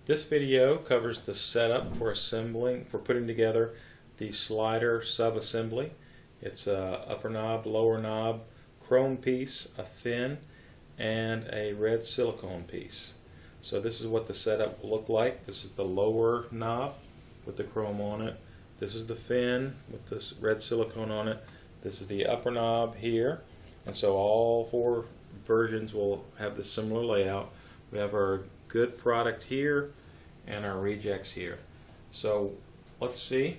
This video covers the setup for putting together the slider sub-assembly. It's a upper knob, lower knob, chrome piece, a fin, and a red silicone piece. So this is what the setup will look like. This is the lower knob with the chrome on it. This is the fin with this red silicone on it. This is the upper knob here. And so all four versions will have the similar layout. We have our good product here and our rejects here. So let's see.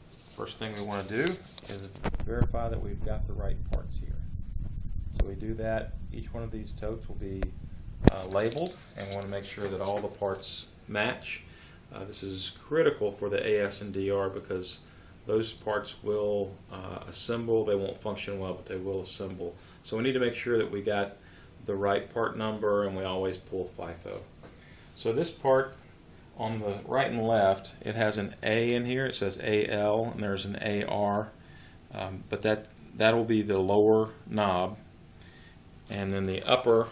First thing we want to do is verify that we've got the right parts here. So we do that. Each one of these totes will be labeled, and we want to make sure that all the parts match. This is critical for the AS and DR because those parts will assemble. They won't function well, but they will assemble. So we need to make sure that we got the right part number, and we always pull FIFO. So this part on the right and left, it has an A in here. It says AL, and there's an AR, but that will be the lower knob, and then the upper,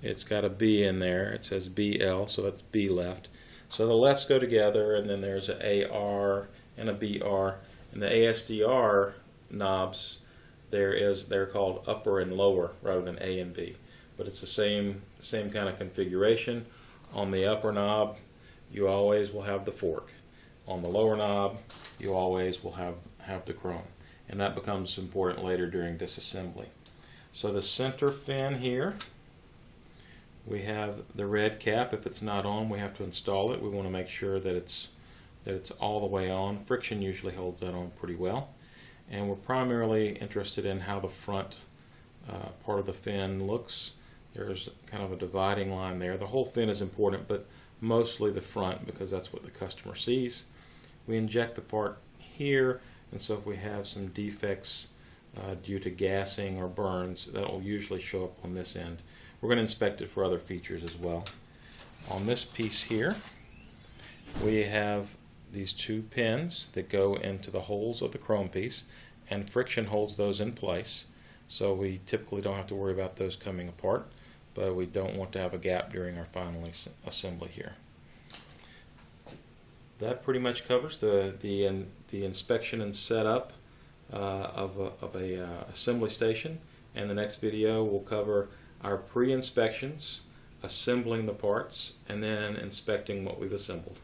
it's got a B in there. It says BL, so that's B left. So the lefts go together, and then there's an AR and a BR. And the ASDR knobs, they're called upper and lower rather than A and B. But it's the same kind of configuration. On the upper knob, you always will have the fork. On the lower knob, you always will have the chrome. And that becomes important later during disassembly. So the center fin here, we have the red cap. If it's not on, we have to install it. We want to make sure that it's all the way on. Friction usually holds that on pretty well. And we're primarily interested in how the front part of the fin looks. There's kind of a dividing line there. The whole fin is important, but mostly the front because that's what the customer sees. We inject the part here, and so if we have some defects due to gassing or burns, that will usually show up on this end. We're going to inspect it for other features as well. On this piece here, we have these two pins that go into the holes of the chrome piece, and friction holds those in place. So we typically don't have to worry about those coming apart, but we don't want to have a gap during our final assembly here. That pretty much covers the inspection and setup of a assembly station. And the next video will cover our pre-inspections, assembling the parts, and then inspecting what we've assembled.